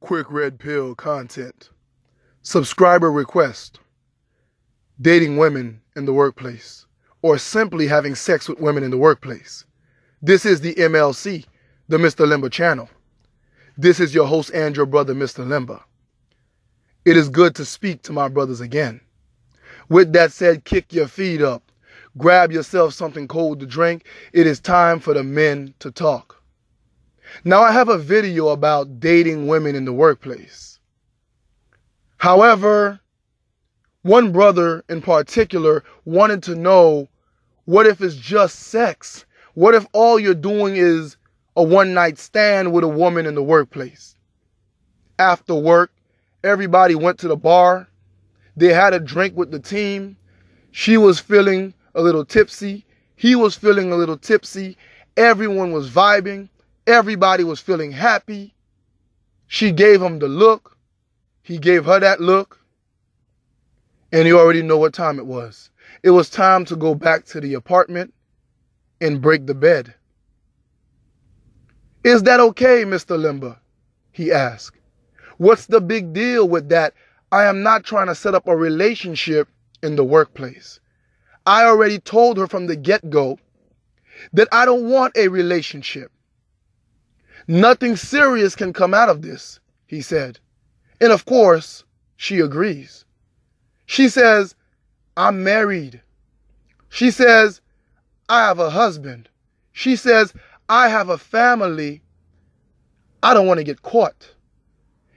quick red pill content, subscriber request, dating women in the workplace, or simply having sex with women in the workplace. This is the MLC, the Mr. Limba channel. This is your host and your brother, Mr. Limba. It is good to speak to my brothers again. With that said, kick your feet up. Grab yourself something cold to drink. It is time for the men to talk. Now, I have a video about dating women in the workplace. However, one brother in particular wanted to know, what if it's just sex? What if all you're doing is a one-night stand with a woman in the workplace? After work, everybody went to the bar. They had a drink with the team. She was feeling a little tipsy. He was feeling a little tipsy. Everyone was vibing. Everybody was feeling happy. She gave him the look. He gave her that look. And you already know what time it was. It was time to go back to the apartment and break the bed. "Is that okay, Mr. Limba?" he asked. "What's the big deal with that? I am not trying to set up a relationship in the workplace. I already told her from the get-go that I don't want a relationship. Nothing serious can come out of this," he said. And of course, she agrees. She says, "I'm married." She says, "I have a husband." She says, "I have a family. I don't want to get caught.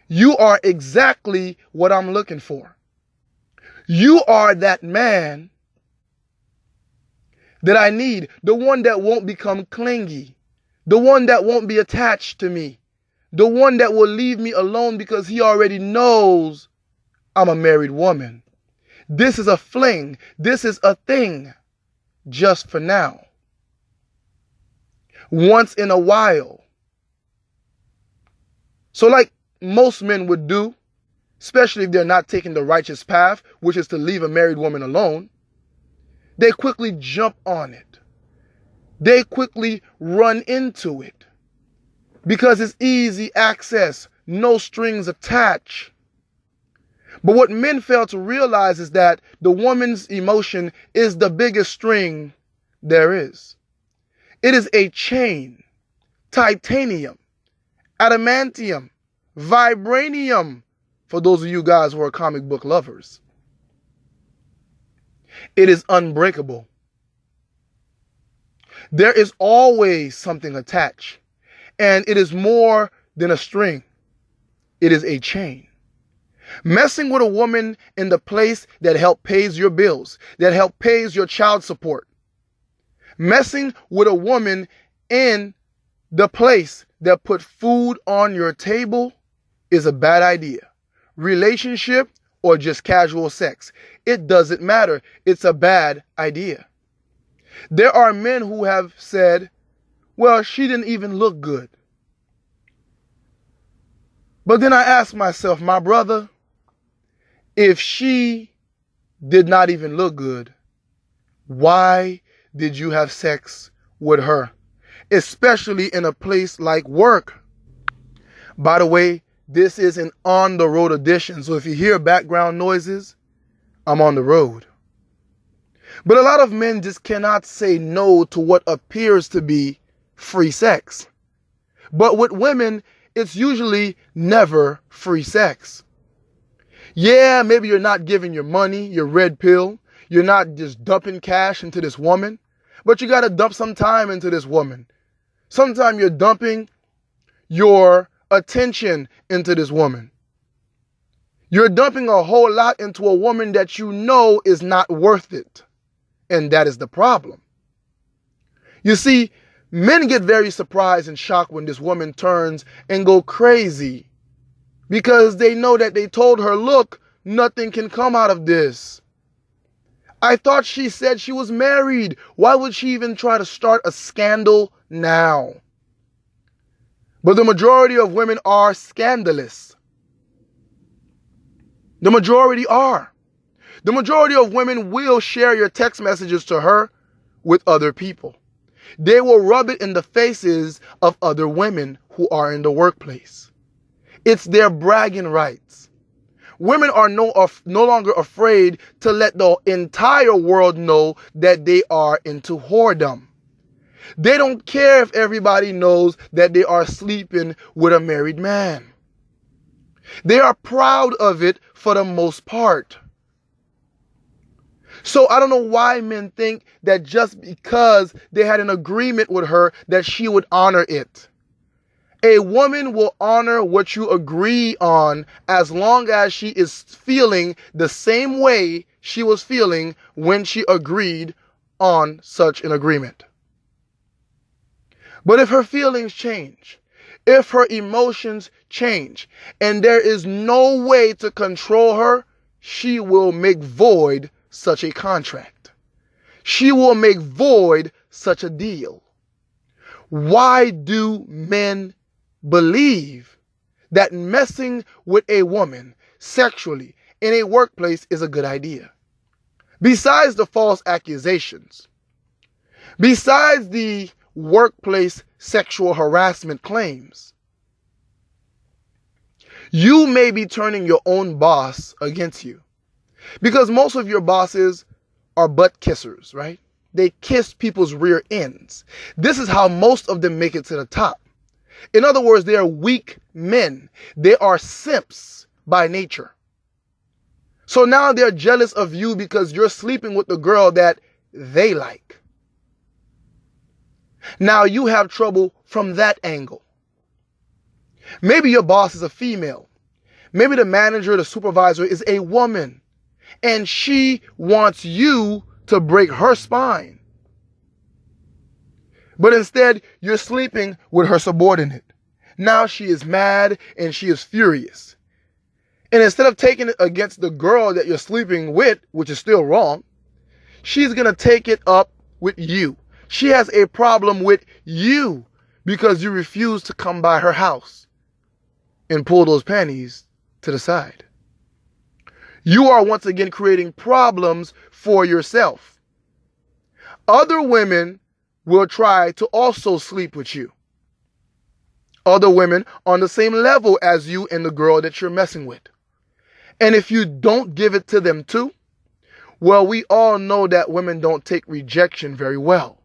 You are exactly what I'm looking for. You are that man that I need, the one that won't become clingy, the one that won't be attached to me, the one that will leave me alone because he already knows I'm a married woman. This is a fling. This is a thing just for now. Once in a while." So like most men would do, especially if they're not taking the righteous path, which is to leave a married woman alone, they quickly jump on it. They quickly run into it because it's easy access, no strings attached. But what men fail to realize is that the woman's emotion is the biggest string there is. It is a chain, titanium, adamantium, vibranium, for those of you guys who are comic book lovers. It is unbreakable. There is always something attached, and it is more than a string. It is a chain. Messing with a woman in the place that help pays your bills, that help pays your child support. Messing with a woman in the place that put food on your table is a bad idea. Relationship or just casual sex, it doesn't matter. It's a bad idea. There are men who have said, "Well, she didn't even look good." But then I ask myself, my brother, if she did not even look good, why did you have sex with her? Especially in a place like work. By the way, this is an on-the-road edition, so if you hear background noises, I'm on the road. But a lot of men just cannot say no to what appears to be free sex. But with women, it's usually never free sex. Yeah, maybe you're not giving your money, your red pill. You're not just dumping cash into this woman, but you got to dump some time into this woman. Sometimes you're dumping your attention into this woman. You're dumping a whole lot into a woman that you know is not worth it. And that is the problem. You see, men get very surprised and shocked when this woman turns and go crazy because they know that they told her, "Look, nothing can come out of this. I thought she said she was married. Why would she even try to start a scandal now?" But the majority of women are scandalous. The majority are. The majority of women will share your text messages to her with other people. They will rub it in the faces of other women who are in the workplace. It's their bragging rights. Women are no longer afraid to let the entire world know that they are into whoredom. They don't care if everybody knows that they are sleeping with a married man. They are proud of it for the most part. So I don't know why men think that just because they had an agreement with her that she would honor it. A woman will honor what you agree on as long as she is feeling the same way she was feeling when she agreed on such an agreement. But if her feelings change, if her emotions change, and there is no way to control her, she will make void such a contract. She will make void such a deal. Why do men believe that messing with a woman sexually in a workplace is a good idea? Besides the false accusations, besides the workplace sexual harassment claims, you may be turning your own boss against you. Because most of your bosses are butt kissers, right? They kiss people's rear ends. This is how most of them make it to the top. In other words, they are weak men. They are simps by nature. So now they're jealous of you because you're sleeping with the girl that they like. Now you have trouble from that angle. Maybe your boss is a female. Maybe the manager, the supervisor is a woman. And she wants you to break her spine. But instead, you're sleeping with her subordinate. Now she is mad and she is furious. And instead of taking it against the girl that you're sleeping with, which is still wrong, she's going to take it up with you. She has a problem with you because you refuse to come by her house and pull those panties to the side. You are once again creating problems for yourself. Other women will try to also sleep with you. Other women on the same level as you and the girl that you're messing with. And if you don't give it to them too, well, we all know that women don't take rejection very well.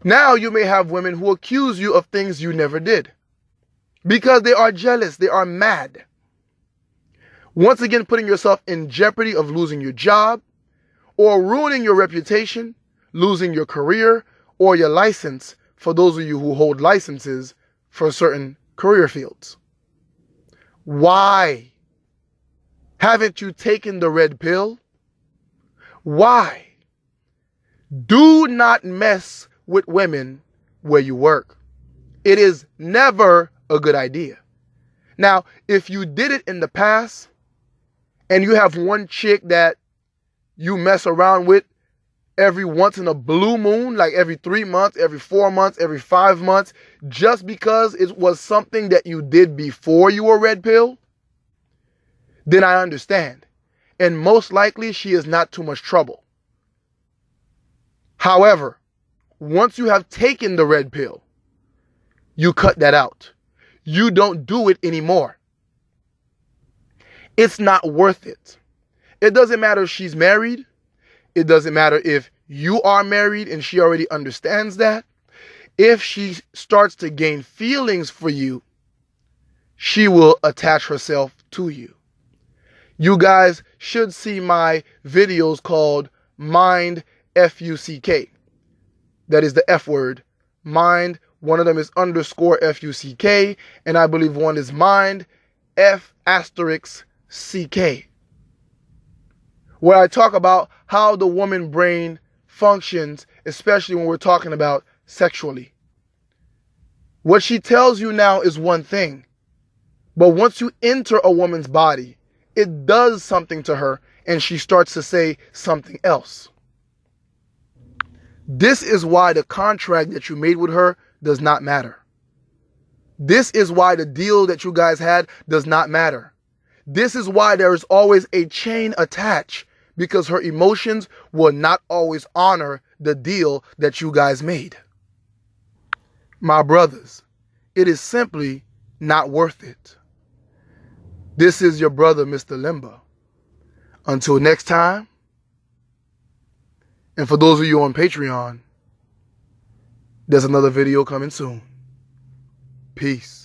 Now you may have women who accuse you of things you never did because they are jealous, they are mad. Once again, putting yourself in jeopardy of losing your job or ruining your reputation, losing your career or your license for those of you who hold licenses for certain career fields. Why haven't you taken the red pill? Why? Do not mess with women where you work. It is never a good idea. Now, if you did it in the past, and you have one chick that you mess around with every once in a blue moon, like every 3 months, every 4 months, every 5 months, just because it was something that you did before you were red pill, then I understand. And most likely she is not too much trouble. However, once you have taken the red pill, you cut that out. You don't do it anymore. It's not worth it. It doesn't matter if she's married. It doesn't matter if you are married and she already understands that. If she starts to gain feelings for you, she will attach herself to you. You guys should see my videos called Mind F-U-C-K. That is the F word. Mind. One of them is _ F-U-C-K. And I believe one is Mind F***CK. Where I talk about how the woman brain functions, especially when we're talking about sexually. What she tells you now is one thing. But once you enter a woman's body, it does something to her and she starts to say something else. This is why the contract that you made with her does not matter. This is why the deal that you guys had does not matter. This is why there is always a chain attached, because her emotions will not always honor the deal that you guys made. My brothers, it is simply not worth it. This is your brother, Mr. Limba. Until next time, and for those of you on Patreon, there's another video coming soon. Peace.